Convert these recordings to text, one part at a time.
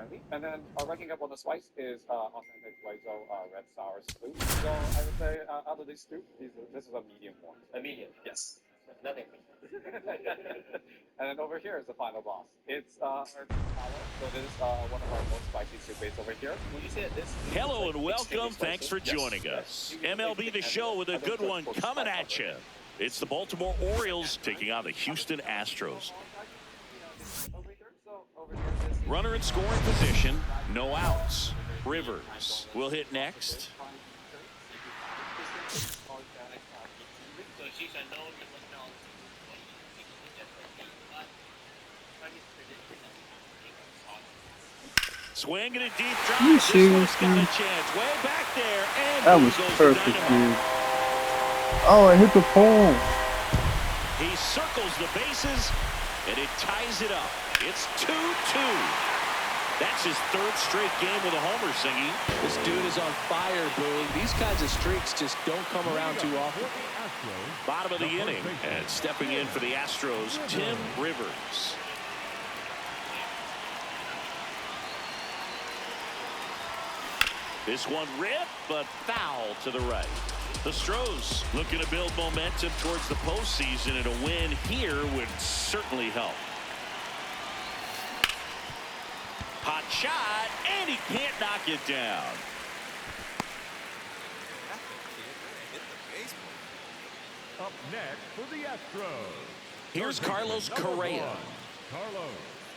currently. And then ranking up on the spice is authentic white red sour stew. So I would say out of these two, this is a medium one. A medium. Yes. Nothing. And then over here is the final boss. It's our power. So this is one of our most spicy soup baits over here. When you say this, Hello and welcome. Thanks for joining us. MLB The Show with a good one coming at you. It's the Baltimore Orioles taking on the Houston Astros. Runner in scoring position, no outs. Rivers will hit next. Swinging a deep drive. You This one's got a chance. Way back there. And That was perfect, dude. Oh, I hit the pole. He circles the bases, and it ties it up. It's 2-2. That's his third straight game with a homer, Singy. This dude is on fire, Boone. These kinds of streaks just don't come around too often. Bottom of the inning, and stepping in for the Astros, Tim Rivers. This one ripped, but foul to the right. The Astros looking to build momentum towards the postseason, and a win here would certainly help. Hot shot, and he can't knock it down. Up next for the Astros. Here's Carlos Correa.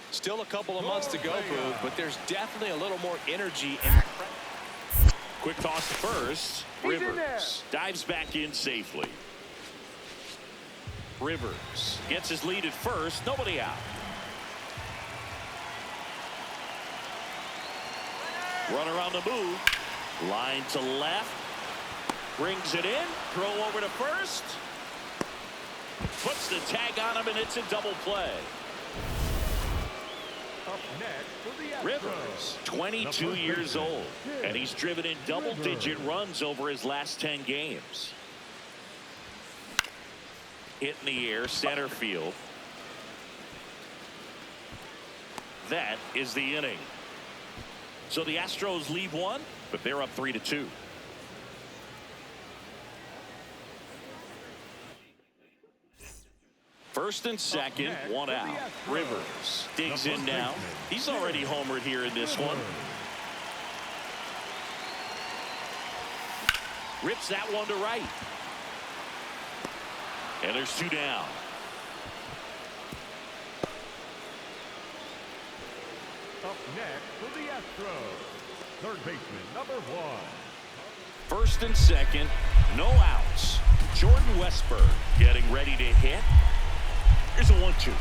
Still a couple of months to go, Boone, but there's definitely a little more energy. Quick toss to first. Rivers dives back in safely. Rivers gets his lead at first. Nobody out. Runner on the move. Line to left. Brings it in. Throw over to first. Puts the tag on him, and it's a double play. Up next for the Astros. Rivers, 22 years old, and he's driven in double-digit runs over his last 10 games. Hit in the air, center field. That is the inning. So the Astros leave one, but they're up 3-2. First and second, one out. Rivers digs in now. He's already homered here in this one. Rips that one to right. And there's two down. Up next for the Astros. Third baseman, number 1. First and second, no outs. Jordan Westburg getting ready to hit. Here's a 1-2.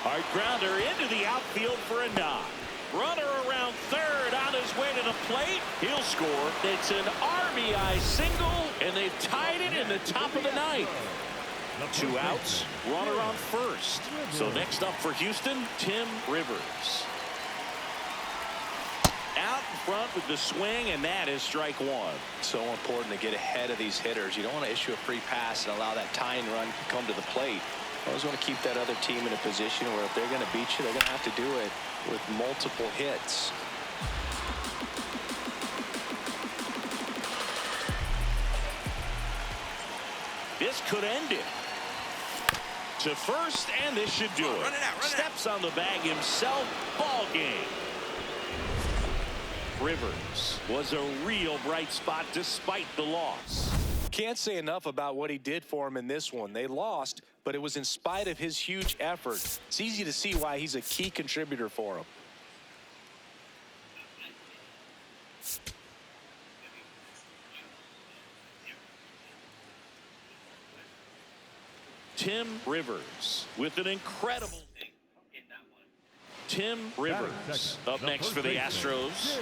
Hard grounder into the outfield for a knock. Runner around third on his way to the plate. He'll score. It's an RBI single, and they've tied it in the top of the ninth. Two outs, runner on first. So next up for Houston, Tim Rivers. Out in front with the swing, and that is strike one. So important to get ahead of these hitters. You don't want to issue a free pass and allow that tying run to come to the plate. You always want to keep that other team in a position where if they're going to beat you, they're going to have to do it with multiple hits. This could end it. To first, and this should do it. Steps on the bag himself. Ball game. Rivers was a real bright spot despite the loss. Can't say enough about what he did for him in this one. They lost, but it was in spite of his huge effort. It's easy to see why he's a key contributor for him. Tim Rivers with an incredible. Tim Rivers up next for the Astros.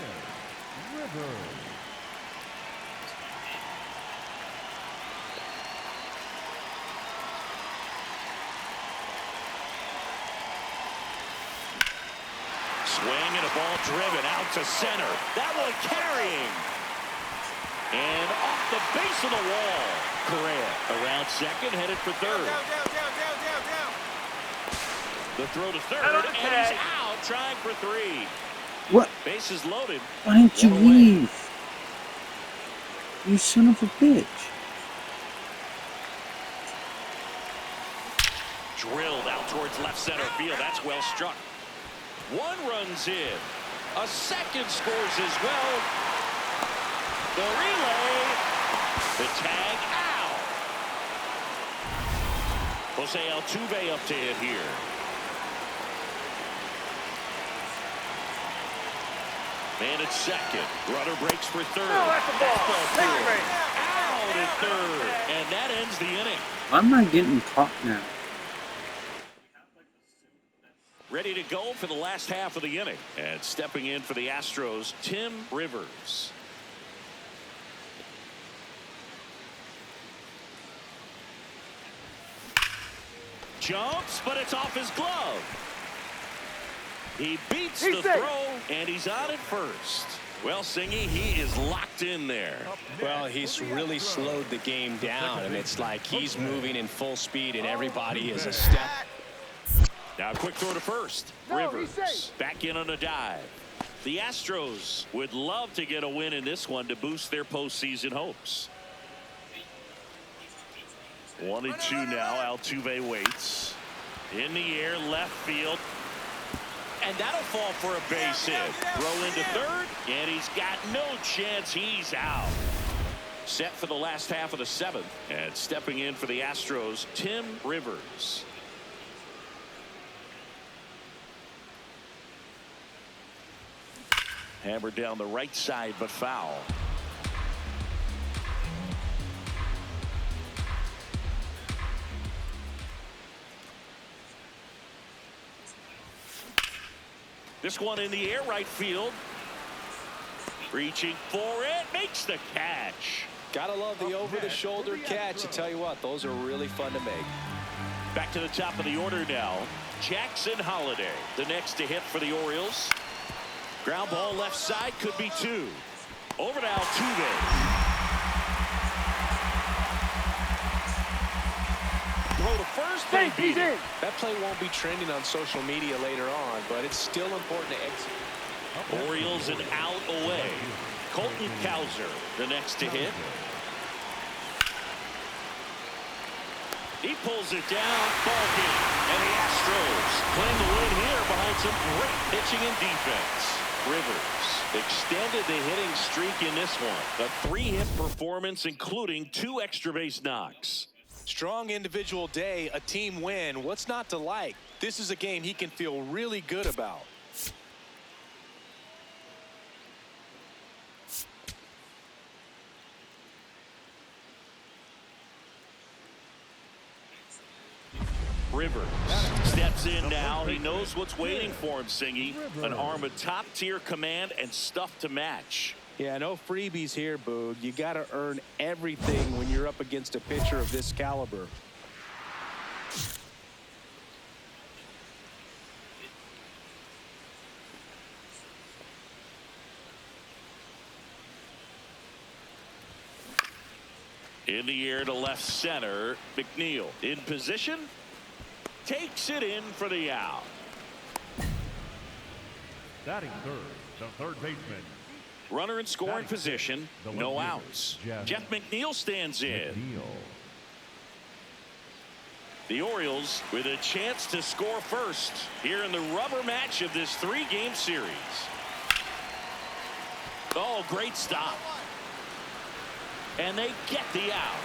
Swing and a ball driven out to center. That one carrying. And off the base of the wall. Correa around second, headed for third. The throw to third, and he's out trying for 3. What? Bases loaded. Why didn't you One away. leave? You son of a bitch. Drilled out towards left center field. That's well struck. 1 run's in. A second scores as well. The relay. The tag out. Jose Altuve up to hit here. Man at second. Runner breaks for third. Oh, that's a ball. Out at third. And that ends the inning. I'm not getting caught now. Ready to go for the last half of the inning. And stepping in for the Astros, Tim Rivers. Jumps, but it's off his glove. He beats the throw, and he's on at first. Well, Singy, he is locked in there. Well, he's really slowed the game down, and it's like he's moving in full speed, and everybody is a step. Now a quick throw to first. Rivers back in on a dive. The Astros would love to get a win in this one to boost their postseason hopes. 1-2 now. Altuve waits. In the air, left field. And that'll fall for a base hit. Throw into third, and he's got no chance. He's out. Set for the last half of the 7th. And stepping in for the Astros, Tim Rivers. Hammered down the right side, but foul. This one in the air, right field. Reaching for it, makes the catch. Gotta love the over-the-shoulder catch. I tell you what, those are really fun to make. Back to the top of the order now. Jackson Holiday, the next to hit for the Orioles. Ground ball left side, could be 2. Over to Altuve. Throw to first, they beat it. That play won't be trending on social media later on, but it's still important to execute. Orioles an out away. Colton Cowser, the next to hit. He pulls it down, ball game. And the Astros claim the win here behind some great pitching and defense. Rivers extended the hitting streak in this one. A 3-hit performance, including 2 extra base knocks. Strong individual day, a team win. What's not to like? This is a game he can feel really good about. Rivers steps in now. He knows what's waiting for him, Singy. An arm of top-tier command and stuff to match. Yeah, no freebies here, Boog. You got to earn everything when you're up against a pitcher of this caliber. In the air to left center. McNeil in position. Takes it in for the out. Batting third, the third baseman. Runner in scoring position. No outs. Jeff McNeil stands in. The Orioles with a chance to score first here in the rubber match of this 3-game series. Oh, great stop. And they get the out.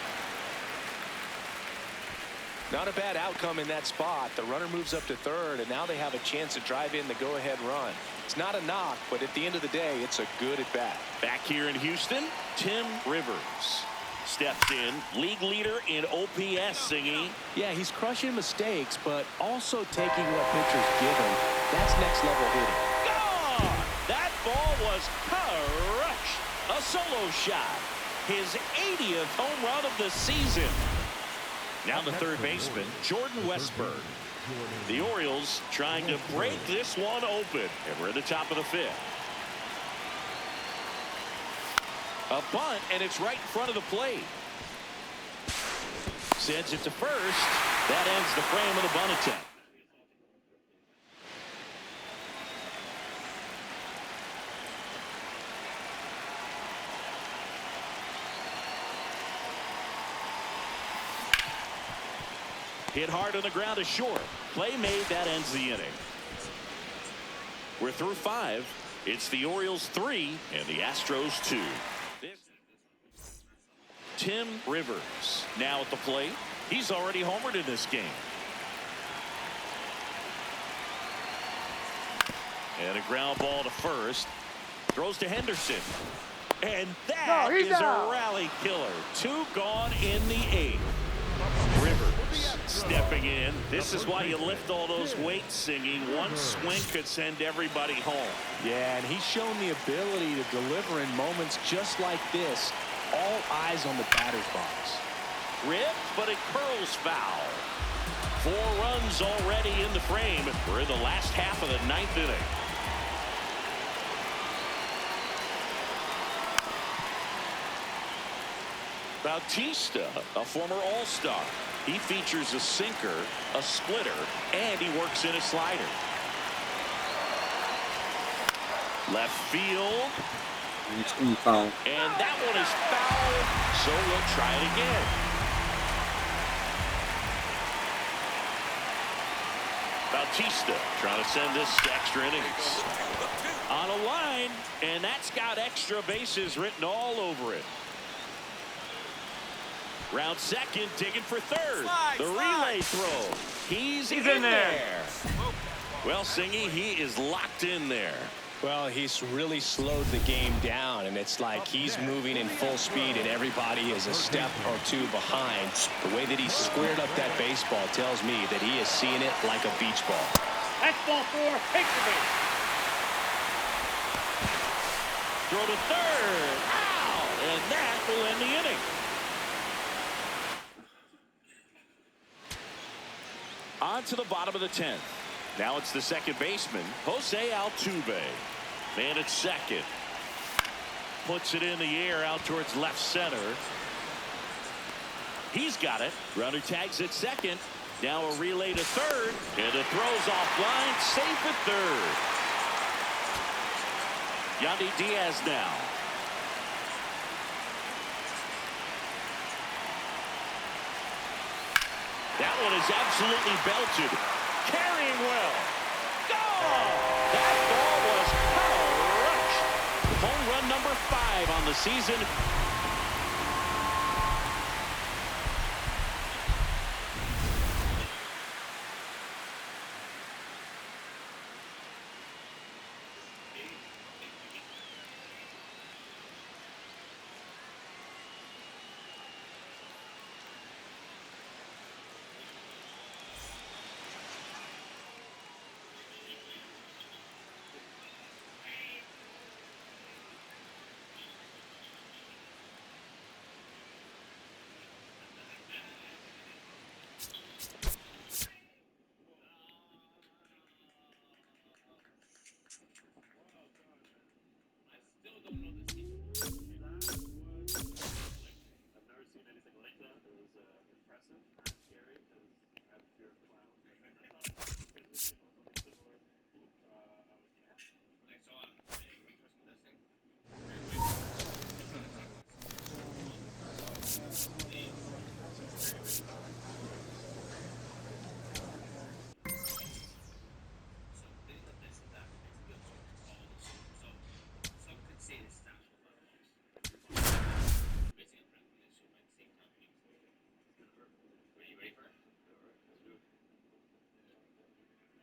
Not a bad outcome in that spot. The runner moves up to third, and now they have a chance to drive in the go-ahead run. It's not a knock, but at the end of the day, it's a good at-bat. Back here in Houston, Tim Rivers steps in. League leader in OPS, Singy. Yeah, he's crushing mistakes, but also taking what pitchers give him. That's next-level hitting. Gone! That ball was crushed. A solo shot. His 80th home run of the season. Now the third baseman, Jordan Westburg. The Orioles trying to break this one open. And we're at the top of the 5th. A bunt, and it's right in front of the plate. Sends it to first. That ends the frame of the bunt attempt. Hit hard on the ground is short. Play made. That ends the inning. We're through 5. It's the Orioles 3 and the Astros 2. Tim Rivers now at the plate. He's already homered in this game. And a ground ball to first. Throws to Henderson. And that is a rally killer. 2 gone in the 8th. Rivers stepping in. This is why you lift all those weights, singing. One swing could send everybody home. Yeah, and he's shown the ability to deliver in moments just like this. All eyes on the batter's box. Ripped, but it curls foul. 4 runs already in the frame. We're in the last half of the 9th inning. Bautista, a former All-Star. He features a sinker, a splitter, and he works in a slider. Left field. And that one is foul, so we'll try it again. Bautista trying to send this to extra innings. On a line, and that's got extra bases written all over it. Round second, digging for third. The relay throw. He's in there. Well, Singy, he is locked in there. Well, he's really slowed the game down, and it's like he's moving in full speed, and everybody is a step or 2 behind. The way that he squared up that baseball tells me that he is seeing it like a beach ball. That's ball 4. Take the base. Throw to third. Ow! And that will end the inning. On to the bottom of the 10th. Now it's the second baseman, Jose Altuve. Man at second. Puts it in the air out towards left center. He's got it. Runner tags at second. Now a relay to third. And it throws offline. Safe at third. Yandy Diaz now. That one is absolutely belted. Carrying well. Go! That ball was crushed. Home run number 5 on the season.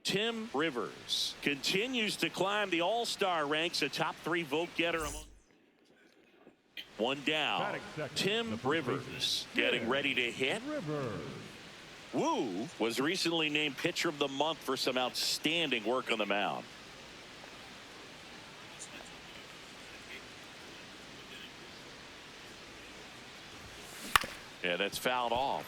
Tim Rivers continues to climb the all-star ranks, a top 3 vote getter. One down. Tim Rivers getting ready to hit. Wu was recently named pitcher of the month for some outstanding work on the mound. Yeah, that's fouled off.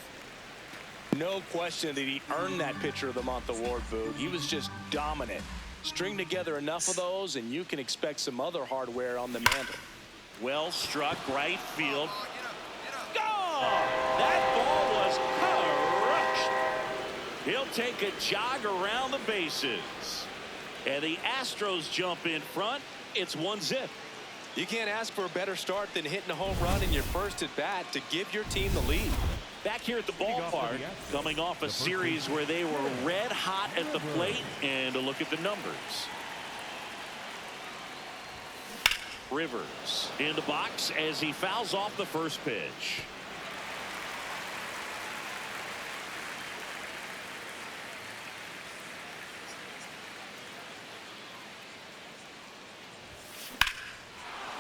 No question that he earned that Pitcher of the Month award, Boog. He was just dominant. String together enough of those, and you can expect some other hardware on the mantle. Well struck, right field. Go! That ball was crushed. He'll take a jog around the bases. And the Astros jump in front. It's 1-0. You can't ask for a better start than hitting a home run in your first at bat to give your team the lead. Back here at the ballpark, coming off a series where they were red hot at the plate, and a look at the numbers. Rivers in the box as he fouls off the first pitch.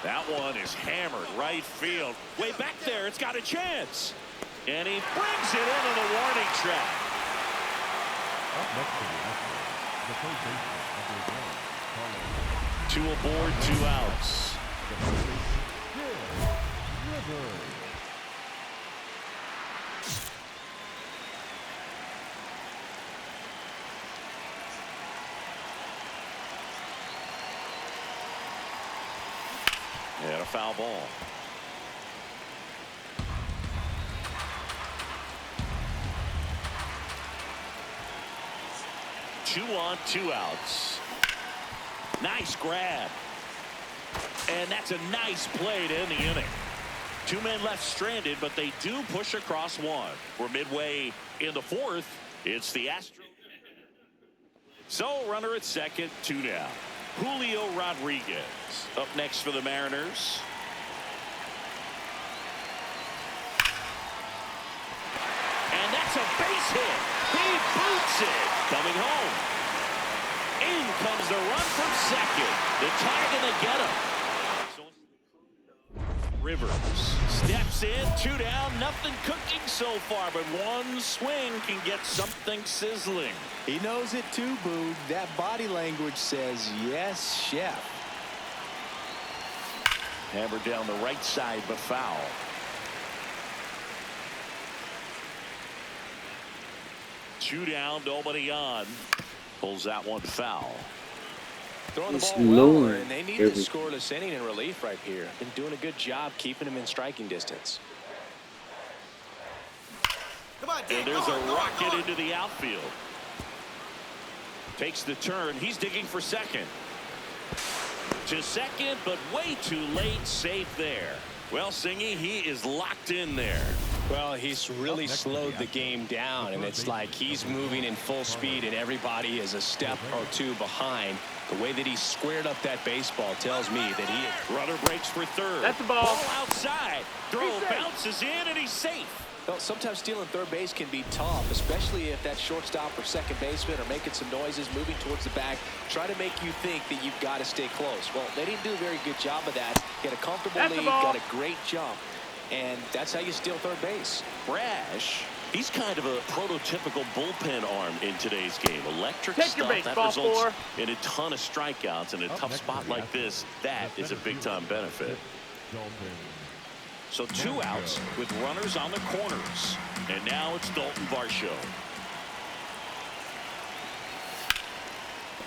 That one is hammered right field. Way back there, it's got a chance. And he brings it into the warning track. Up next to the third baseman, number 1, Carlos. 2 aboard, 2 outs. Rivers. And a foul ball. Two on, 2 outs. Nice grab. And that's a nice play to end the inning. 2 men left stranded, but they do push across 1. We're midway in the 4th. It's the Astros. So runner at second, 2 down. Julio Rodriguez up next for the Mariners. And that's a base hit. He boots it. Coming home. In comes the run from second. The tie gonna get him. Rivers steps in, 2 down, nothing cooking so far, but 1 swing can get something sizzling. He knows it too, Boog. That body language says, yes, chef. Hammered down the right side, but foul. Two down, nobody on. Pulls that one foul. Throwing the It's ball well, lower and they need every- the scoreless inning in relief right here. Been doing a good job keeping him in striking distance. And there's a rocket into the outfield. Takes the turn. He's digging for second. To second, but way too late. Safe there. Well, Singy, he is locked in there. Well, he's really slowed the game down, and it's like he's moving in full speed, and everybody is a step or 2 behind. The way that he squared up that baseball tells me that he is. Runner breaks for third. That's the ball. Outside. Throw bounces in, and he's safe. Well, sometimes stealing third base can be tough, especially if that shortstop or second baseman are making some noises, moving towards the bag, try to make you think that you've got to stay close. Well, they didn't do a very good job of that. Get a comfortable lead, got a great jump, and that's how you steal third base. Brash, he's kind of a prototypical bullpen arm in today's game. Electric Take your stuff that baseball, results in a ton of strikeouts. In a tough spot like this, that is a big-time benefit. So 2 outs with runners on the corners. And now it's Dalton Varsho.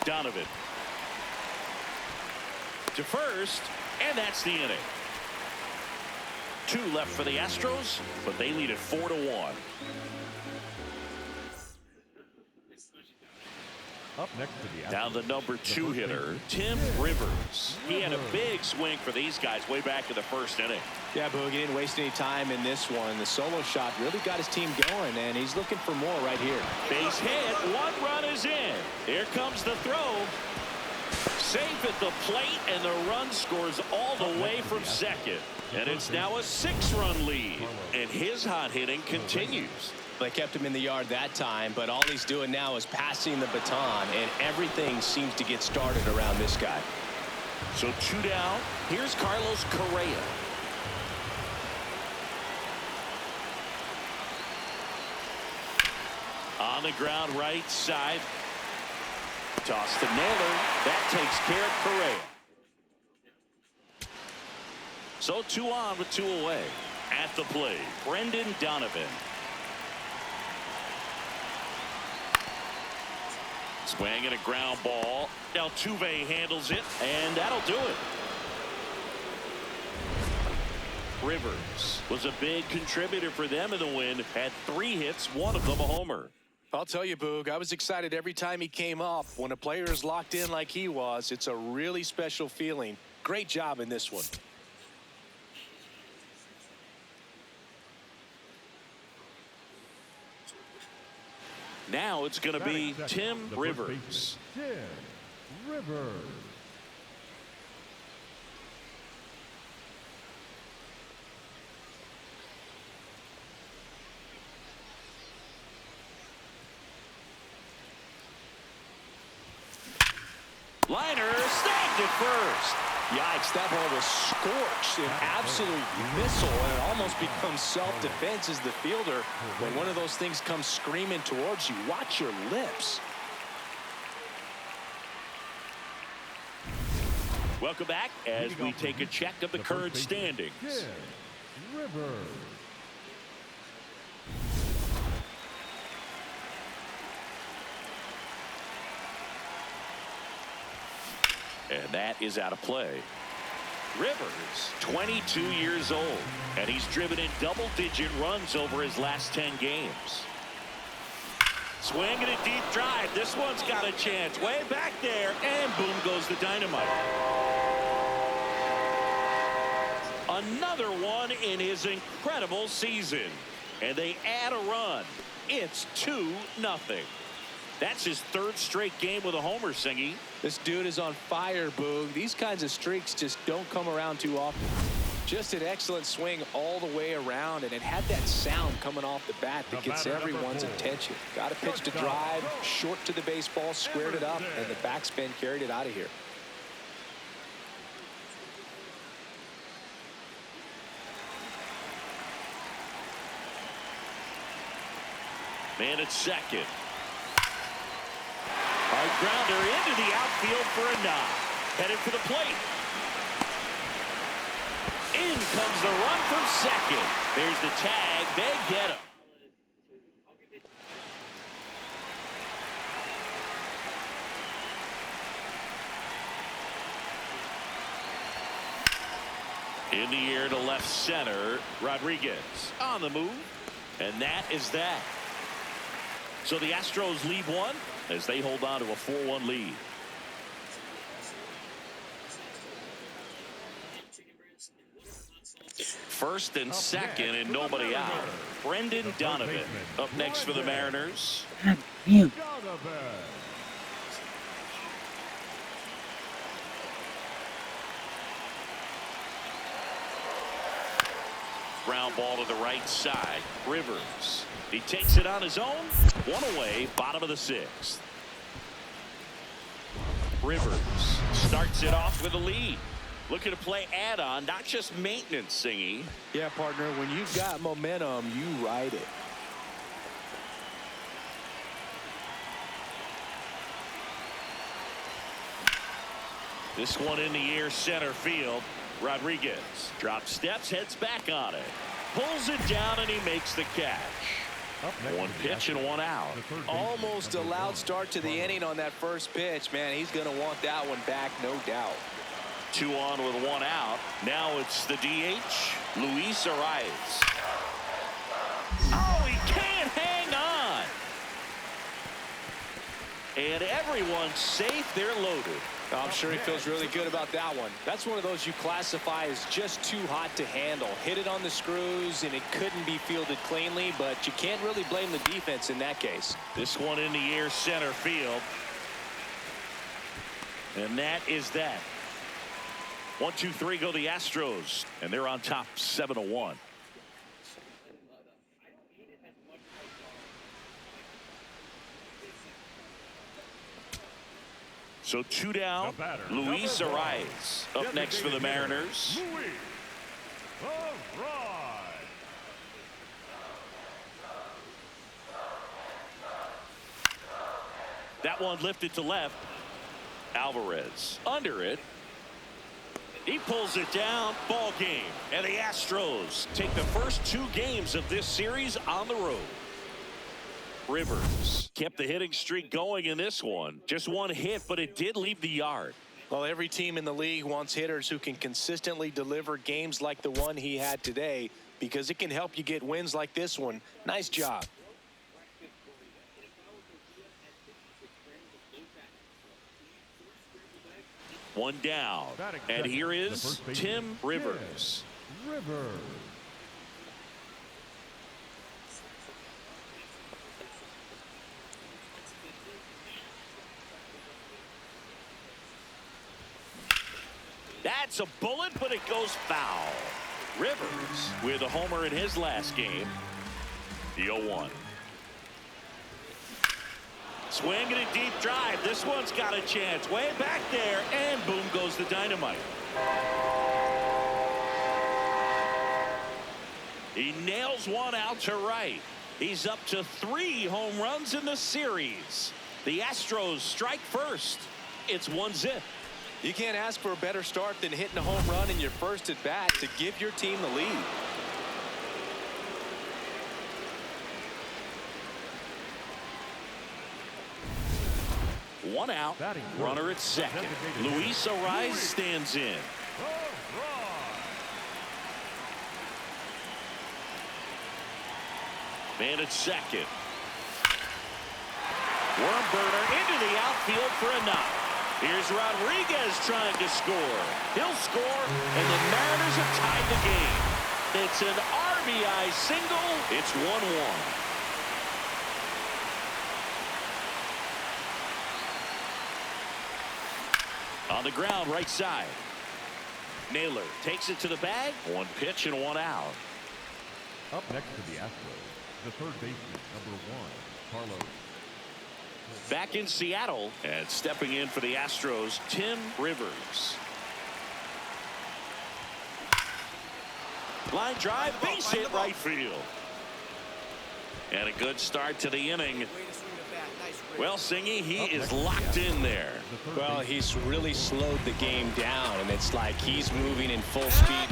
Donovan. To first, and that's the inning. 2 left for the Astros, but they lead it 4-1. Up next to the Now the number 2 hitter, Tim Rivers. He had a big swing for these guys way back in the first inning. Yeah, Boog, he didn't waste any time in this one. The solo shot really got his team going, and he's looking for more right here. Base hit, 1 run is in. Here comes the throw. Safe at the plate, and the run scores all the way from second. And it's now a 6-run lead, and his hot hitting continues. They kept him in the yard that time, but all he's doing now is passing the baton, and everything seems to get started around this guy. So 2 down. Here's Carlos Correa. On the ground right side. Toss to Naylor. That takes care of Correa. So 2 on with 2 away. At the plate, Brendan Donovan. Swinging a ground ball. Altuve handles it, and that'll do it. Rivers was a big contributor for them in the win. Had 3 hits, 1 of them a homer. I'll tell you, Boog, I was excited every time he came up. When a player is locked in like he was, it's a really special feeling. Great job in this one. Now it's going to be Batting second, Tim the first Rivers. baseman, Tim Rivers. Liner snagged at first. Yikes, that ball was scorched, an absolute missile, and it almost becomes self-defense as the fielder. When one of those things comes screaming towards you, watch your lips. Welcome back as we take a check of the current first baseman, standings. Tim Rivers. And that is out of play. Rivers, 22 years old, and he's driven in double-digit runs over his last 10 games. Swing and a deep drive. This one's got a chance. Way back there, and boom goes the dynamite. Another one in his incredible season. And they add a run. It's 2-0. That's his third straight game with a homer, Singy. This dude is on fire, Boog. These kinds of streaks just don't come around too often. Just an excellent swing all the way around, and it had that sound coming off the bat that gets everyone's attention. Got a pitch to drive, short to the baseball, squared it up, and the backspin carried it out of here. Man at second. Hard grounder into the outfield for a knock. Headed for the plate. In comes the run from second. There's the tag. They get him. In the air to left center. Rodriguez on the move. And that is that. So the Astros lead one as they hold on to a 4-1 lead. First and second and nobody out. Brendan Donovan up next for the Mariners. Damn. Ground ball to the right side. Rivers. He takes it on his own. One away, bottom of the sixth. Rivers starts it off with a lead. Looking to play add-on, not just maintenance, Singy. Yeah, partner, when you've got momentum, you ride it. This one in the air center field. Rodriguez drops steps, heads back on it. Pulls it down, and he makes the catch. One pitch and one out. Almost a loud start to the inning on that first pitch. Man, he's going to want that one back, no doubt. 2 on with 1 out. Now it's the DH, Luis Arias. Oh, he can't hang on. And everyone's safe. They're loaded. I'm sure he feels really good about that one. That's one of those you classify as just too hot to handle. Hit it on the screws, and it couldn't be fielded cleanly, but you can't really blame the defense in that case. This one in the air center field. And that is that. 1, 2, 3 go the Astros, and they're on top 7-1. So 2 down. Luis Arias up next for the Mariners. Luis Arias. That one lifted to left. Alvarez under it. He pulls it down. Ball game. And the Astros take the first 2 games of this series on the road. Rivers kept the hitting streak going in this one. Just 1 hit, but it did leave the yard. Well, every team in the league wants hitters who can consistently deliver games like the one he had today, because it can help you get wins like this one. Nice job. One down. And here is Tim Rivers. Rivers. That's a bullet, but it goes foul. Rivers with a homer in his last game. The 0-1. Swing and a deep drive. This one's got a chance. Way back there, and boom goes the dynamite. He nails one out to right. He's up to 3 home runs in the series. The Astros strike first. It's 1-0. You can't ask for a better start than hitting a home run in your first at bat to give your team the lead. One out. Runner at second. Luis Ariz stands in. Man at second. Worm burner into the outfield for a knock. Here's Rodriguez trying to score. He'll score, and the Mariners have tied the game. It's an RBI single. It's 1-1. On the ground, right side. Naylor takes it to the bag. 1 pitch and 1 out. Up next to the Astros, the third baseman, number 1, Carlos. Back in Seattle, and stepping in for the Astros, Tim Rivers. Line drive, base hit right field. And a good start to the inning. Well, Singy, he is locked in there. Well, he's really slowed the game down, and it's like he's moving in full speed.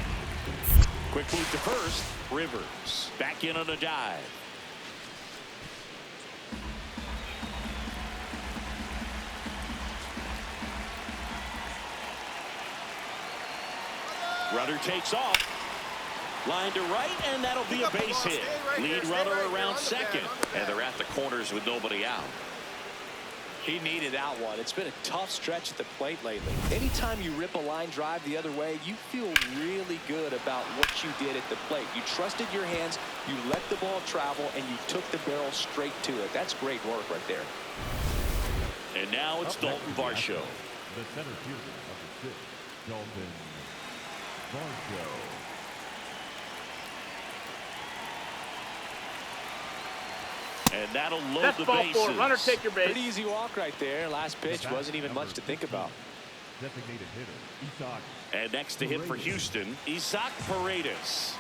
Quick move to first. Rivers back in on a dive. Runner takes off. Line to right, and that'll be a base hit. Lead runner around second, and they're at the corners with nobody out. He needed that one. It's been a tough stretch at the plate lately. Anytime you rip a line drive the other way, you feel really good about what you did at the plate. You trusted your hands, you let the ball travel, and you took the barrel straight to it. That's great work right there. And now it's Dalton Varsho. The center fielder, number 6, Dalton Varsho. And that'll load That's the ball bases. 4. Runner, take your base. Pretty easy walk right there. Last pitch wasn't even much to think about. Designated hitter, Isaac. And next to hit for Houston, Isaac Paredes.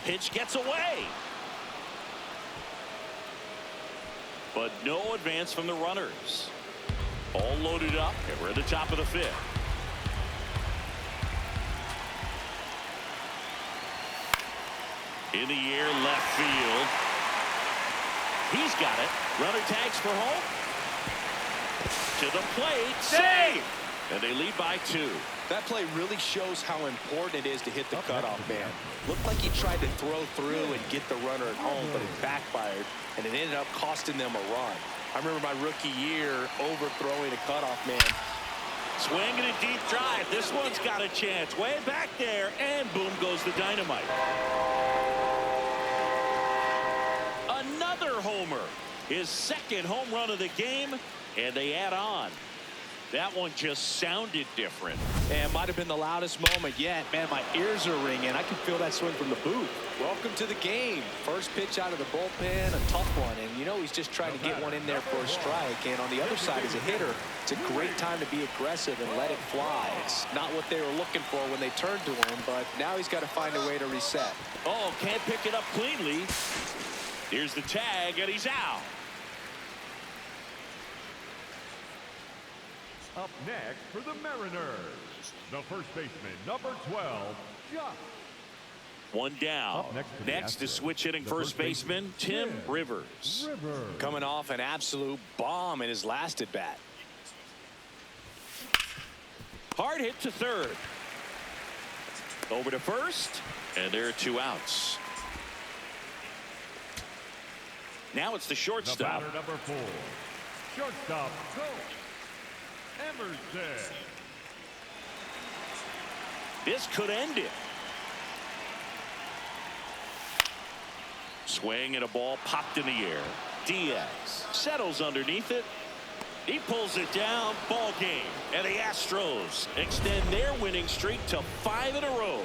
Pitch gets away. But no advance from the runners. All loaded up, and we're at the top of the 5th. In the air, left field. He's got it. Runner tags for home. To the plate. Save! And they lead by 2. That play really shows how important it is to hit the cutoff man. Looked like he tried to throw through and get the runner at home, but it backfired, and it ended up costing them a run. I remember my rookie year overthrowing a cutoff man. Swing and a deep drive. This one's got a chance. Way back there, and boom goes the dynamite. Another homer. His 2nd home run of the game, and they add on. That one just sounded different. And might have been the loudest moment yet. Man, my ears are ringing. I can feel that swing from the booth. Welcome to the game. First pitch out of the bullpen, a tough one. And you know he's just trying to get one in there for a strike. And on the other side as a hitter, it's a great time to be aggressive and let it fly. It's not what they were looking for when they turned to him, but now he's got to find a way to reset. Oh, can't pick it up cleanly. Here's the tag, and he's out. Up next for the Mariners, the first baseman, number 12, Josh. One down. Next is switch hitting first baseman, Tim Rivers. Coming off an absolute bomb in his last at bat. Hard hit to third. Over to first, and there are 2 outs. Now it's the shortstop. The batter, number 4, shortstop, Emerson. This could end it. Swing and a ball popped in the air. Diaz settles underneath it. He pulls it down. Ball game. And the Astros extend their winning streak to 5 in a row.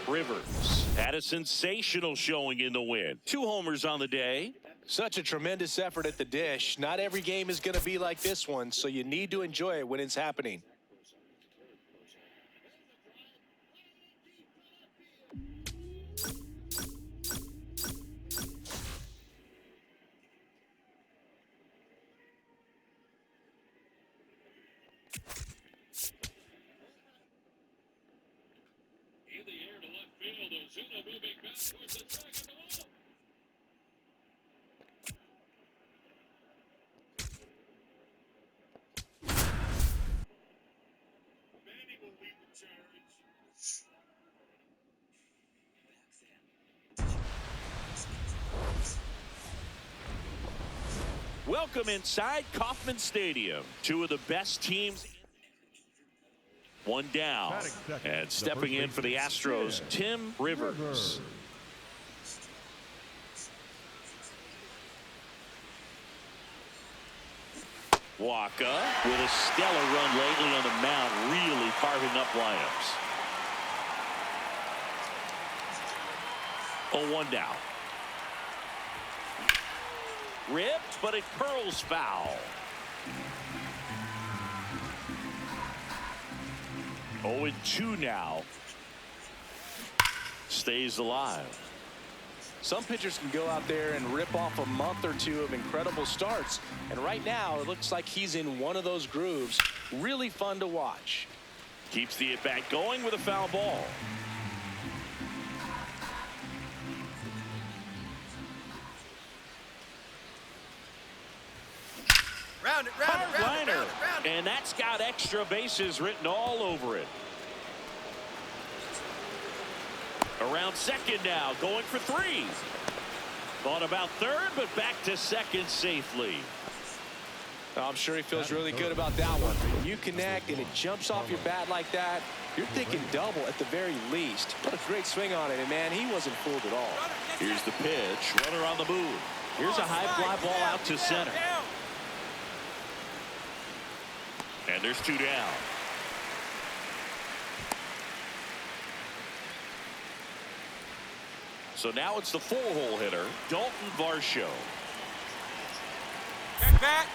Rivers had a sensational showing in the win. 2 homers on the day. Such a tremendous effort at the dish. Not every game is going to be like this one, so you need to enjoy it when it's happening. Welcome inside Kauffman Stadium. 2 of the best teams. 1 down. And stepping in for the Astros, Tim Rivers. Waka with a stellar run lately on the mound, really carving up lineups. 0-1 down. Ripped, but it curls foul. 0-2 now. Stays alive. Some pitchers can go out there and rip off a month or 2 of incredible starts. And right now, it looks like he's in one of those grooves. Really fun to watch. Keeps the at-bat going with a foul ball. Round it, round it, round it, round it, round it. And that's got extra bases written all over it. Around second now, going for 3. Thought about third, but back to second safely. I'm sure he feels really good about that one. When you connect and it jumps off your bat like that, you're thinking double at the very least. What a great swing on it, and man, he wasn't fooled at all. Here's the pitch. Runner on the move. Here's a high fly ball out to center. And there's 2 down. So now it's the 4-hole hitter, Dalton Varsho. Check back.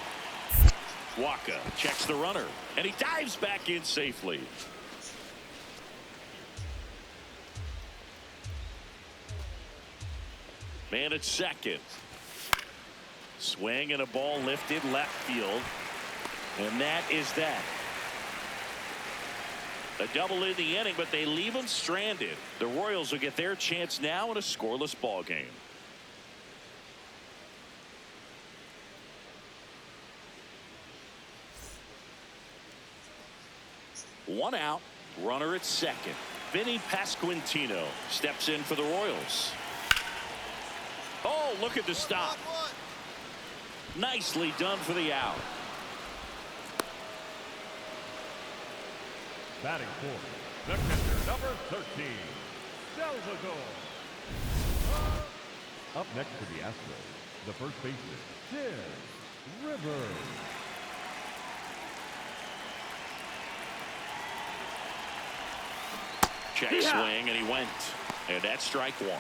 Waka checks the runner, and he dives back in safely. Man at second. Swing and a ball lifted left field. And that is that. A double in the inning, but they leave him stranded. The Royals will get their chance now in a scoreless ball game. One out, runner at second. Vinny Pasquantino steps in for the Royals. Oh, look at the stop. Nicely done for the out. Batting fourth, the catcher, number 13, Salvador. Up next for the Astros, the first baseman, Tim Rivers. Check swing, and he went. And that's strike 1.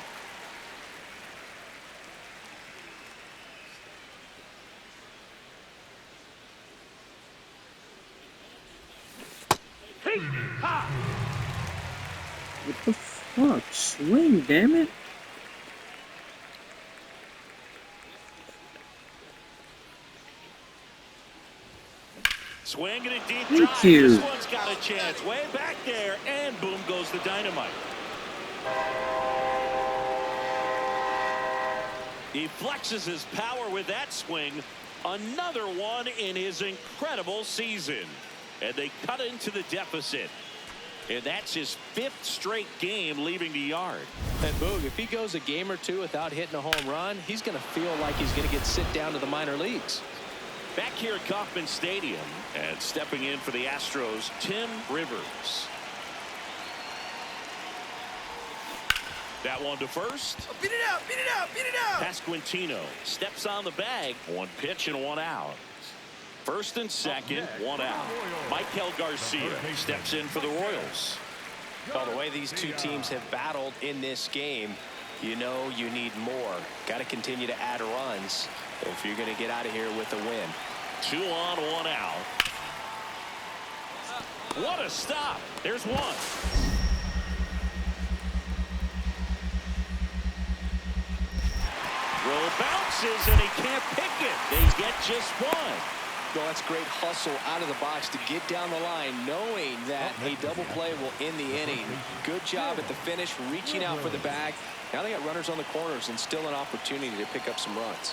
What the fuck? Swing, damn it. Swing and a deep Thank drive. you. This one's got a chance. Way back there, and boom goes the dynamite. He flexes his power with that swing. Another one in his incredible season. And they cut into the deficit. And that's his 5th straight game leaving the yard. And Boog, if he goes a game or 2 without hitting a home run, he's going to feel like he's going to get sent down to the minor leagues. Back here at Kauffman Stadium, and stepping in for the Astros, Tim Rivers. That one to first. Oh, beat it out, beat it out, beat it out. Pasquantino steps on the bag. One pitch and one out. First and second, one out. Michael Garcia steps in for the Royals. Well, the way these two teams have battled in this game, you know you need more. Got to continue to add runs if you're going to get out of here with a win. 2 on, 1 out. What a stop. There's one. Throw bounces and he can't pick it. They get just one. Well, that's great hustle out of the box to get down the line, knowing that a double play will end the inning. Good job at the finish, reaching out for the bag. Now they got runners on the corners and still an opportunity to pick up some runs.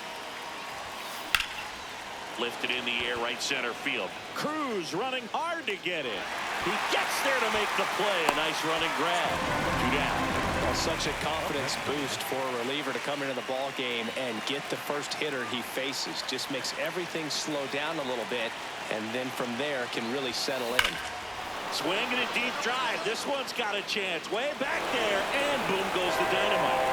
Lifted in the air, right center field. Cruz running hard to get it. He gets there to make the play. A nice running grab. 2 down. Well, such a confidence boost for a reliever to come into the ball game and get the first hitter he faces. Just makes everything slow down a little bit, and then from there can really settle in. Swinging a deep drive. This one's got a chance. Way back there, and boom goes the dynamite.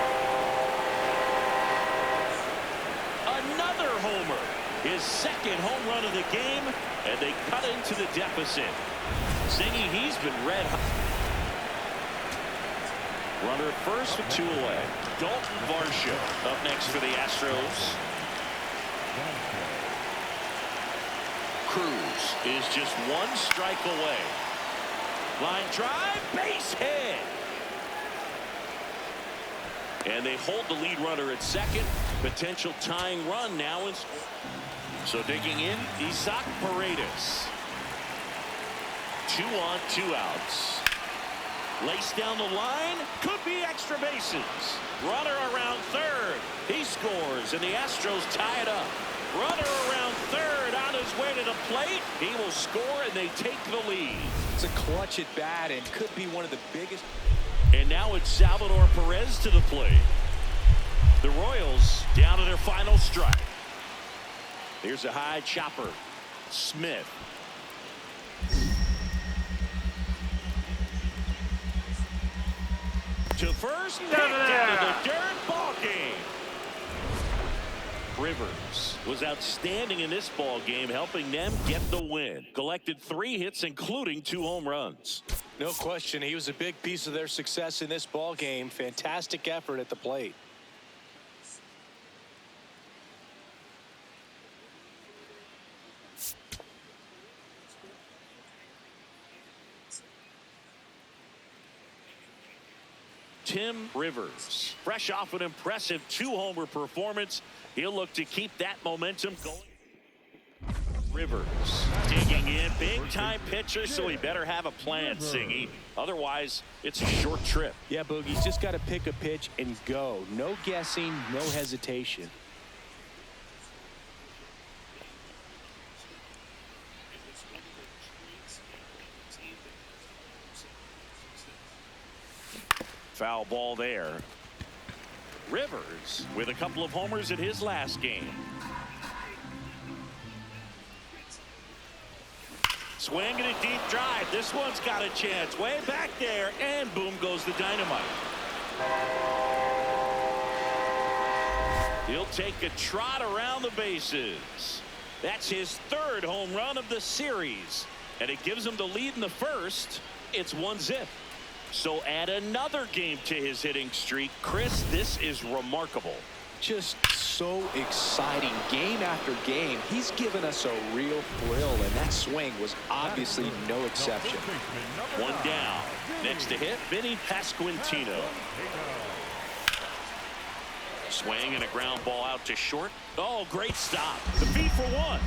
Another homer. His second home run of the game, and they cut into the deficit. Zingy, he's been red hot. Runner at first with 2 away. Dalton Varsho up next for the Astros. Cruz is just 1 strike away. Line drive, base hit. And they hold the lead runner at second. Potential tying run now. So digging in, Isaac Paredes. 2 on, 2 outs. Laced down the line, could be extra bases. Runner around third. He scores, and the Astros tie it up. Runner around third on his way to the plate. He will score, and they take the lead. It's a clutch at bat and could be one of the biggest. And now it's Salvador Perez to the plate. The Royals down to their final strike. Here's a high chopper. Smith. To first, picked into the dirt. Ball game. Rivers was outstanding in this ball game, helping them get the win. Collected 3 hits, including 2 home runs. No question, he was a big piece of their success in this ball game. Fantastic effort at the plate. Tim Rivers, fresh off an impressive 2-homer performance. He'll look to keep that momentum going. Rivers digging in, big-time pitcher, so he better have a plan, Singy. Otherwise, it's a short trip. Yeah, Boogie's just got to pick a pitch and go. No guessing, no hesitation. Foul ball there. Rivers with a couple of homers in his last game. Swinging a deep drive. This one's got a chance. Way back there, and boom goes the dynamite. He'll take a trot around the bases. That's his 3rd home run of the series, and it gives him the lead in the first. It's 1-0. So add another game to his hitting streak. Chris, this is remarkable. Just so exciting game after game. He's given us a real thrill, and that swing was obviously no exception. 1 down. Next to hit, Vinny Pasquantino. Swing and a ground ball out to short. Oh, great stop. The feed for 1.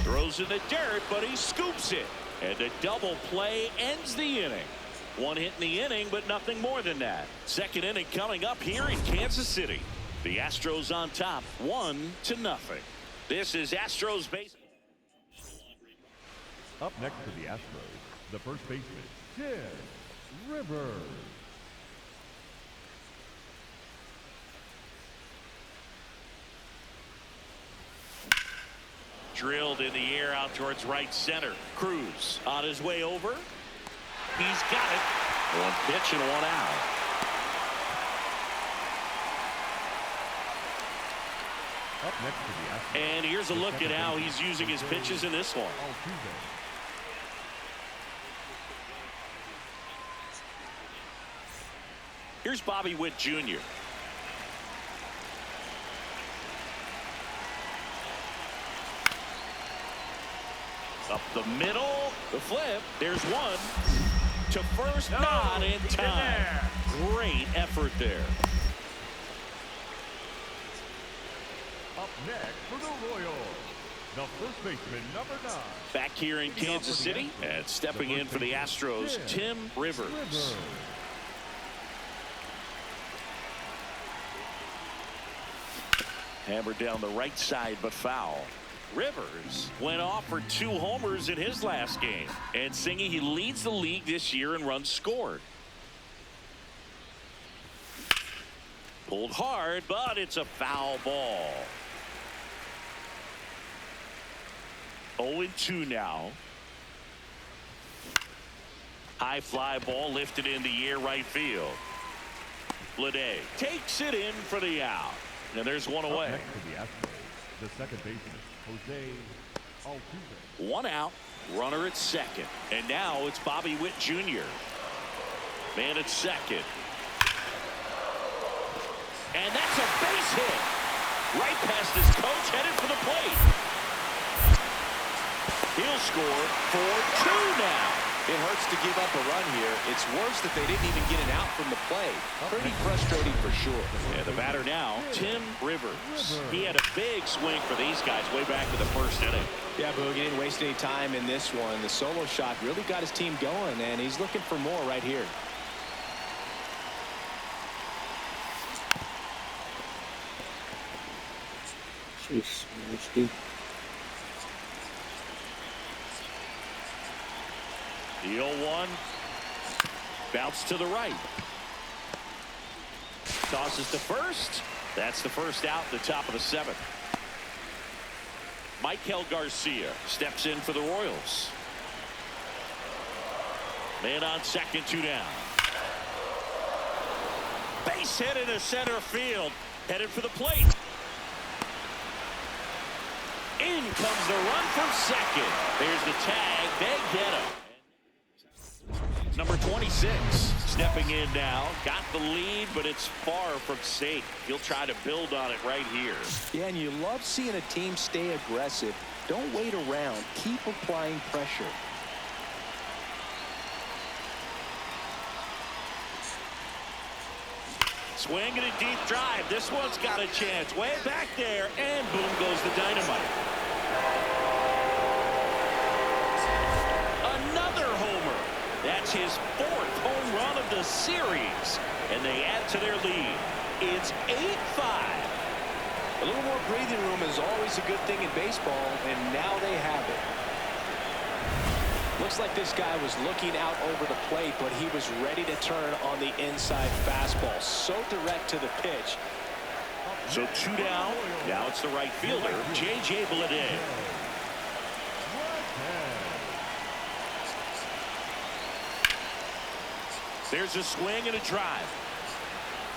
Throws in the dirt, but he scoops it. And the double play ends the inning. 1 hit in the inning, but nothing more than that. Second inning coming up here in Kansas City. The Astros on top, 1-0. This is Astros base. Up next for the Astros, the first baseman, Ted Rivers. Drilled in the air out towards right center. Cruz on his way over. He's got it. One pitch and one out. Up next to the Astros. And here's a look at how he's using his pitches in this one. Here's Bobby Witt Jr. Up the middle, the flip. There's one to first, not in time. Great effort there. Up next for the Royals, the first baseman, number 9. Back here in Kansas City, and stepping in for the Astros, Tim Rivers. Hammered down the right side, but foul. Rivers went off for 2 homers in his last game, and singing he leads the league this year in runs scored. Pulled hard, but it's a foul ball. 0-2 now. High fly ball lifted in the air right field. Lede takes it in for the out. And there's one away. Next to the Astros, the second baseman, Jose Altuve. One out, runner at second. And now it's Bobby Witt Jr. Man at second. And that's a base hit. Right past his coach, headed for the plate. He'll score for 2 now. It hurts to give up a run here. It's worse that they didn't even get an out from the play. Pretty frustrating for sure. And the batter now, Tim Rivers. He had a big swing for these guys way back in the first inning. Yeah, Boogie didn't waste any time in this one. The solo shot really got his team going, and he's looking for more right here. Jeez, dude. The 0-1. Bounce to the right. Tosses to first. That's the first out at the top of the 7th. Michael Garcia steps in for the Royals. Man on second, 2 down. Base hit into center field. Headed for the plate. In comes the run from second. There's the tag. They get him. Number 26 stepping in now. Got the lead, but it's far from safe. He'll try to build on it right here. Yeah, and you love seeing a team stay aggressive. Don't wait around. Keep applying pressure. Swing and a deep drive. This one's got a chance. Way back there, and boom goes the dynamite. Another homer. That's his 4th home run of the series, and they add to their lead. It's 8-5. A little more breathing room is always a good thing in baseball, and now they have it. Looks like this guy was looking out over the plate, but he was ready to turn on the inside fastball. So direct to the pitch. So 2 down. Now it's the right fielder, J.J. Bleday. There's a swing and a drive.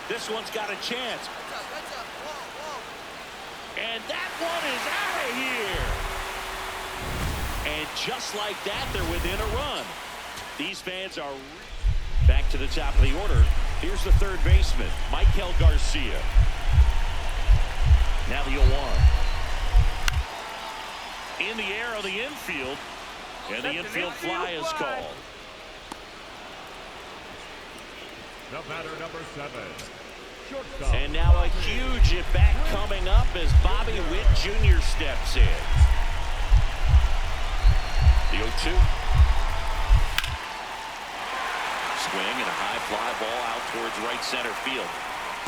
This one's got a chance. And that one is out of here. And just like that, they're within a run. These fans are back to the top of the order. Here's the third baseman, Michael Garcia. Now the 0-1. In the air of the infield. And the infield fly is called. The batter, number 7. Shortstop. And now a huge at-bat coming up as Bobby Witt Jr. steps in. The 0-2. Swing and a high fly ball out towards right center field.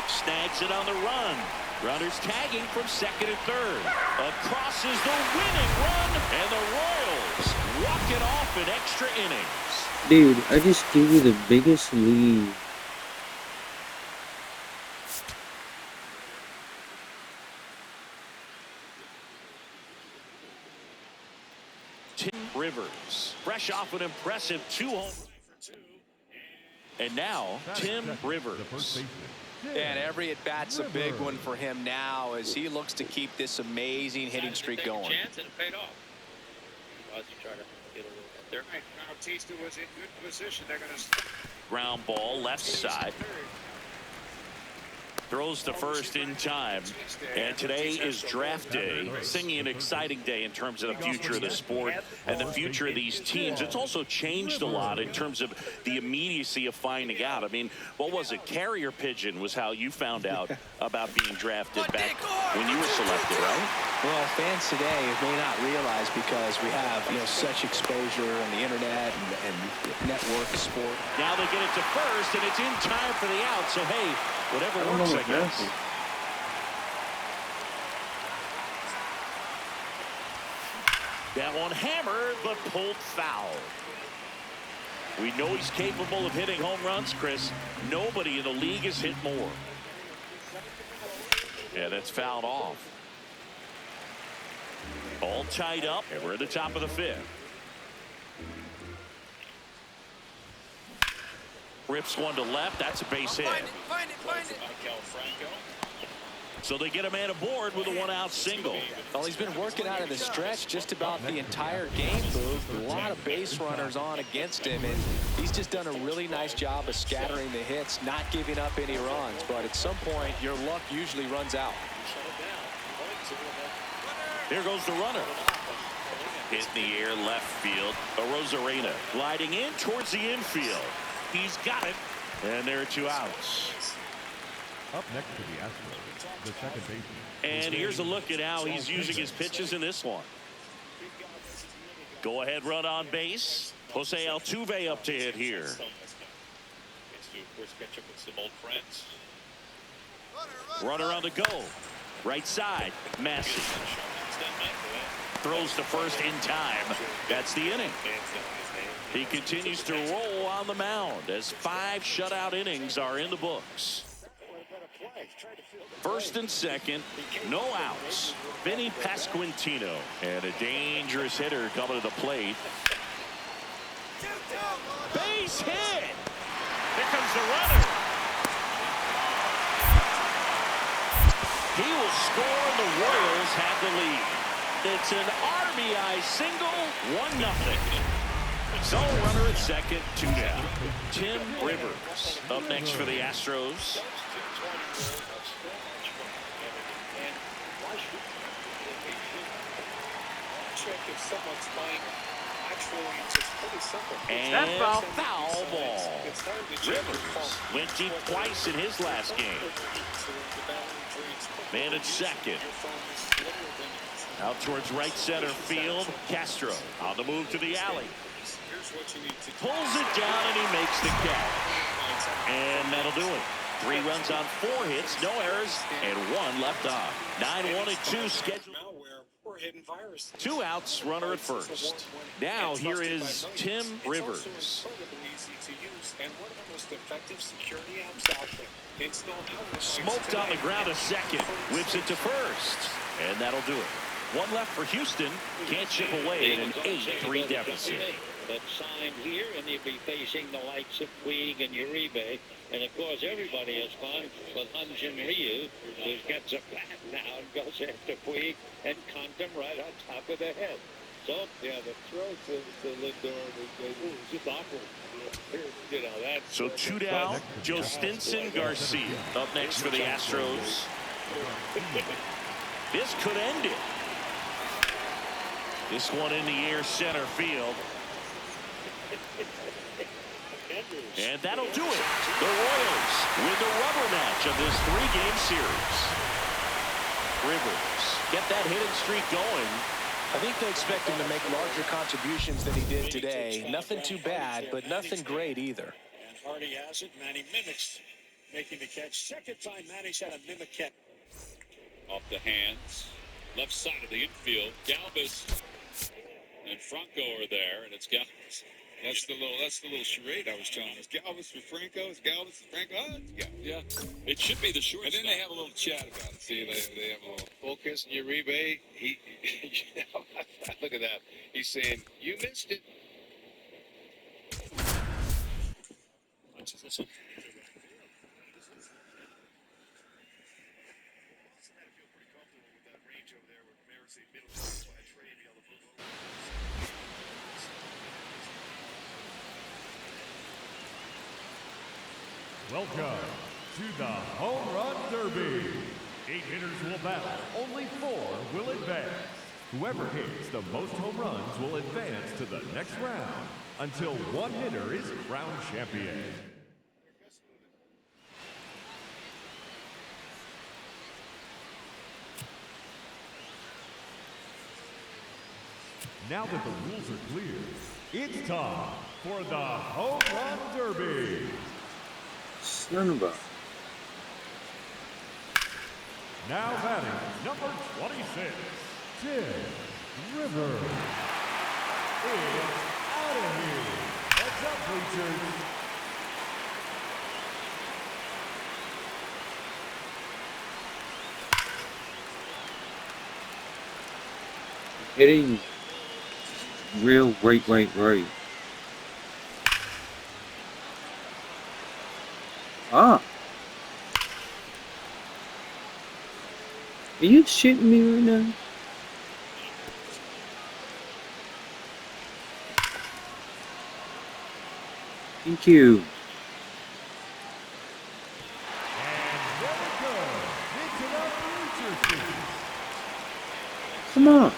Snags it on the run. Runners tagging from second and third. Across is the winning run, and the Royals walk it off in extra innings. Dude, I just gave you the biggest lead. Tim Rivers, fresh off an impressive 2 home. And now, Tim The first Rivers. baseman. And every at-bat's a big one for him now as he looks to keep this amazing hitting streak going. Chance and it paid off. As you try to get a little bit there. Right now, Batista was in good position. They're going to Ground ball, left side. Throws to first in time. And today is draft day. Singing an exciting day in terms of the future of the sport and the future of these teams. It's also changed a lot in terms of the immediacy of finding out. I mean, what was it? Carrier pigeon was how you found out about being drafted back when you were selected, right? Well, fans today may not realize because we have, such exposure on the internet and network sport. Now they get it to first, and it's in time for the out. So, hey, whatever I don't works, know I what guess. that is. That one hammered, but pulled foul. We know he's capable of hitting home runs, Chris. Nobody in the league has hit more. Yeah, that's fouled off. All tied up, and we're at the top of the fifth. Rips one to left. That's a base hit. Find it. So they get a man aboard with a one-out single. Well, he's been working out of the stretch just about the entire game, Booth. A lot of base runners on against him, and he's just done a really nice job of scattering the hits, not giving up any runs. But at some point, your luck usually runs out. Here goes the runner. Hit in the air left field. Rosarena gliding in towards the infield. He's got it. And there are two outs. Up next to the Astros, the second baseman. And here's a look at how he's using his pitches in this one. Go ahead run on base. Jose Altuve up to hit here. Gets to, of course, catch up with some old friends. Runner on the go. Right side. Massey. Throws to first in time. That's the inning. He continues to roll on the mound as 5 shutout innings are in the books. First and second, no outs. Vinny Pasquantino and a dangerous hitter coming to the plate. Base hit. Here comes the runner. He will score. The Royals have the lead. It's an RBI single, 1-0. So runner at second, 2 down. Tim Rivers up next for the Astros. And foul ball. Rivers went deep twice in his last game. Man at second. Out towards right center field. Castro on the move to the alley. Pulls it down and he makes the catch. And that'll do it. 3 runs on 4 hits, no errors, and 1 left on. 9-1 and 2 scheduled. 2 outs, runner at first. Now here is Tim Rivers. Smoked on the ground a second. Whips it to first. And that'll do it. 1 left for Houston. Can't chip away in an 8-3 deficit. But signed here, and you'll be facing the likes of Puig and Uribe. And, of course, everybody has fun with Hyun-Jin Ryu, who gets a bat now and goes after Puig and conked him right on top of the head. So, yeah, the throw to Lindor was just awkward. You know, that's, so 2 down. Joe Stinson Garcia up next for the Astros. This could end it. This one in the air center field. And that'll do it. The Royals win the rubber match of this 3-game series. Rivers get that hitting streak going. I think they expect him to make larger contributions than he did today. Nothing too bad, but nothing great either. And Hardy has it. Manny mimics making the catch. Second time Manny's had a mimic catch. Off the hands. Left side of the infield. Galvis and Franco are there, and it's Galvis. That's the little charade I was telling. It's Galvis for Franco. It's Galvis for Franco. Oh, it's Yeah, it should be the shortstop. and then they have a little chat about it. See, they have a little focus. And Uribe, he, look at that. He's saying, "You missed it." Welcome to the Home Run Derby. 8 hitters will battle. Only 4 will advance. Whoever hits the most home runs will advance to the next round until one hitter is crowned champion. Now that the rules are clear, it's time for the Home Run Derby. Son of a. Now batting, number 26, Tim River. It's out of here. Heads up, bleachers. Hitting real right. Ah. Are you shitting me right now? Thank you. And there we go. Into the bleacher seats. Come on.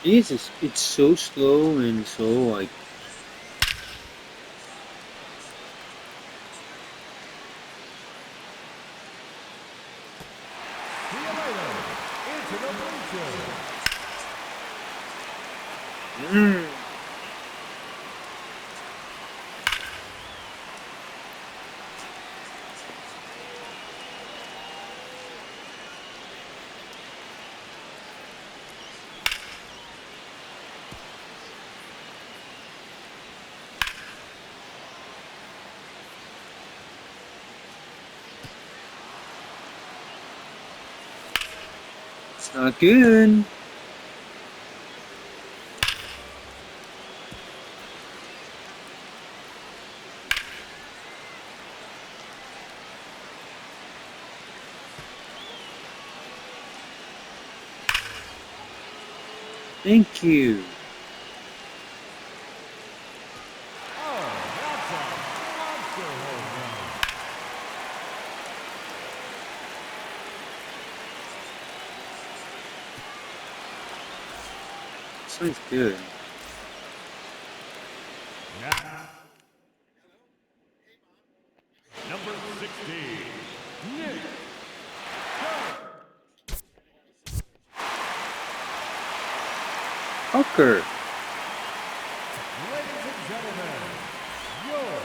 Jesus, it's so slow and so like. See you later. Into the bleachers. It's not good. Thank you. Oh, that's a monster home run. Sounds good. Now, number 60, Nick. Fucker. Ladies and gentlemen, your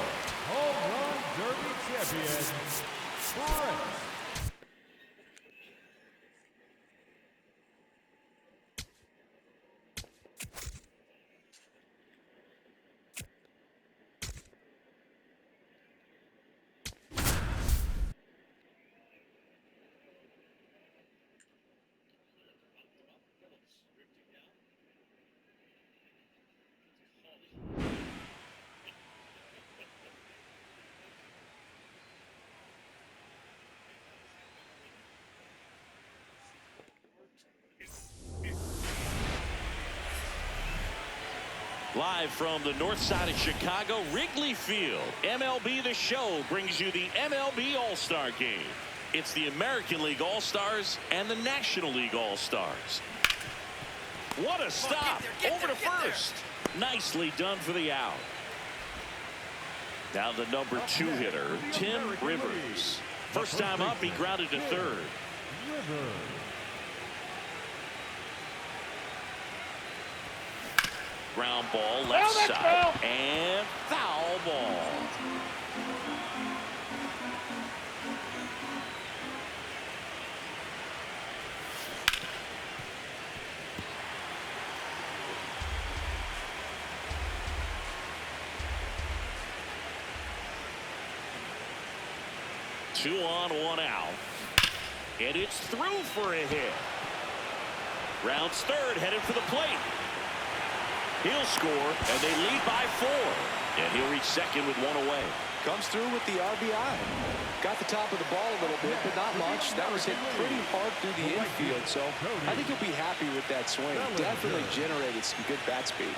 Home Run Derby champion, Brett. Live from the north side of Chicago, Wrigley Field, MLB The Show brings you the MLB All-Star Game. It's the American League All-Stars and the National League All-Stars. What a stop! Over to first. Nicely done for the out. Now the number 2 hitter, Tim Rivers. First time up, he grounded to third. Rivers. Ground ball left side and foul ball. 2 on, 1 out. And it's through for a hit. Rounds third, headed for the plate. He'll score, and they lead by 4. And he'll reach second with 1 away. Comes through with the RBI. Got the top of the ball a little bit, but not much. That was hit pretty hard through the infield, so I think he'll be happy with that swing. Definitely generated some good bat speed.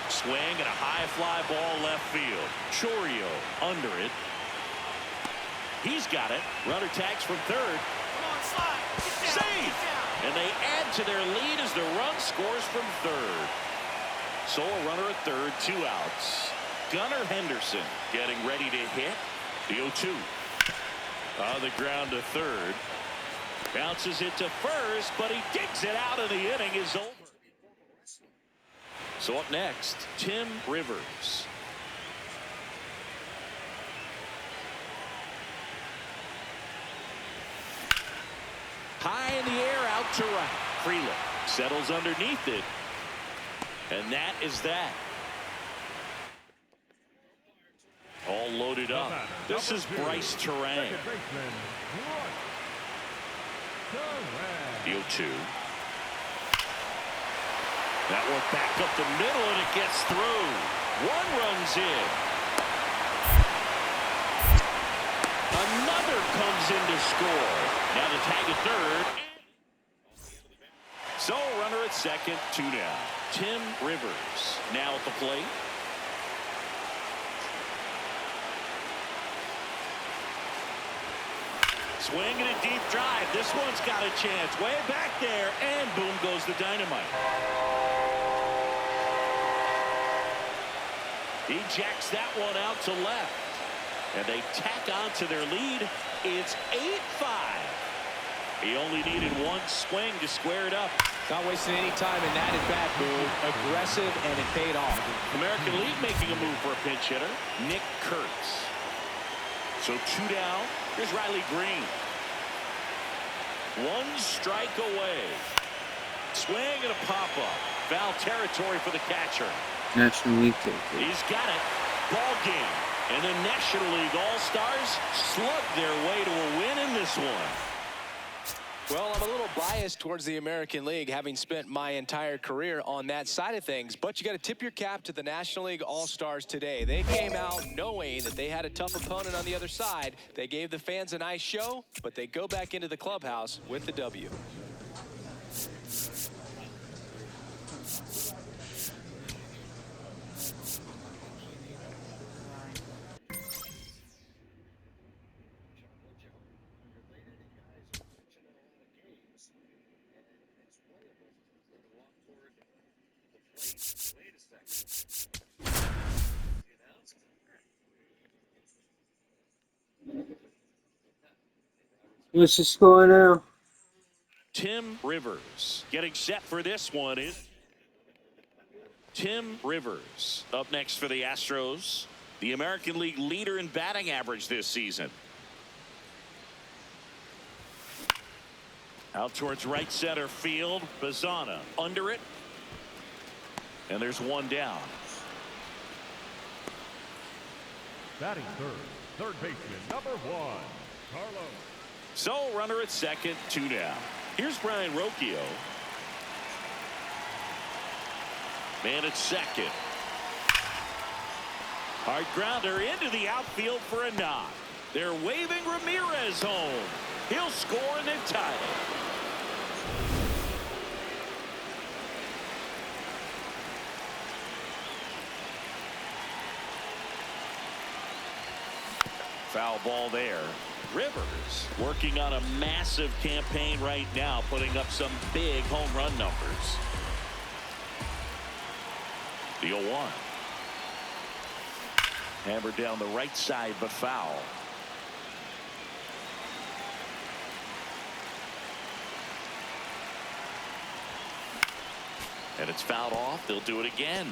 Swing and a high fly ball left field. Chorio under it. He's got it. Runner tags from third. Save! And they add to their lead as the run scores from third. So a runner at third, 2 outs. Gunnar Henderson getting ready to hit. The 0-2. On the ground to third. Bounces it to first, but he digs it out, and the inning is over. So up next, Tim Rivers. High in the air, out to right. Freeland settles underneath it. And that is that. All loaded up. This is Bryce Terang. The 0-2. That one back up the middle, and it gets through. 1 runs in. Another comes in to score. Now the tag at third. So runner at second, 2 down. Tim Rivers now at the plate. Swing and a deep drive. This one's got a chance. Way back there, and boom goes the dynamite. He jacks that one out to left. And they tack on to their lead. It's 8-5. He only needed 1 swing to square it up. Not wasting any time in that at-bat, Boone. Aggressive, and it paid off. American League making a move for a pinch hitter. Nick Kurtz. So 2 down. Here's Riley Green. 1 strike away. Swing and a pop-up. Foul territory for the catcher. National League take it. He's got it. Ball game. And the National League All-Stars slugged their way to a win in this one. Well, I'm a little biased towards the American League, having spent my entire career on that side of things. But you got to tip your cap to the National League All-Stars today. They came out knowing that they had a tough opponent on the other side. They gave the fans a nice show, but they go back into the clubhouse with the W. What's the score now? Tim Rivers getting set for this one is Tim Rivers. Up next for the Astros, the American League leader in batting average this season. Out towards right center field. Bazana under it. And there's 1 down. Batting third baseman, number 1, Carlos. So runner at second, 2 down. Here's Brian Rocchio. Man at second. Hard grounder into the outfield for a knock. They're waving Ramirez home. He'll score and they've tied it. Foul ball there. Rivers working on a massive campaign right now, putting up some big home run numbers. The 0-1. Hammered down the right side, but foul. And it's fouled off. They'll do it again.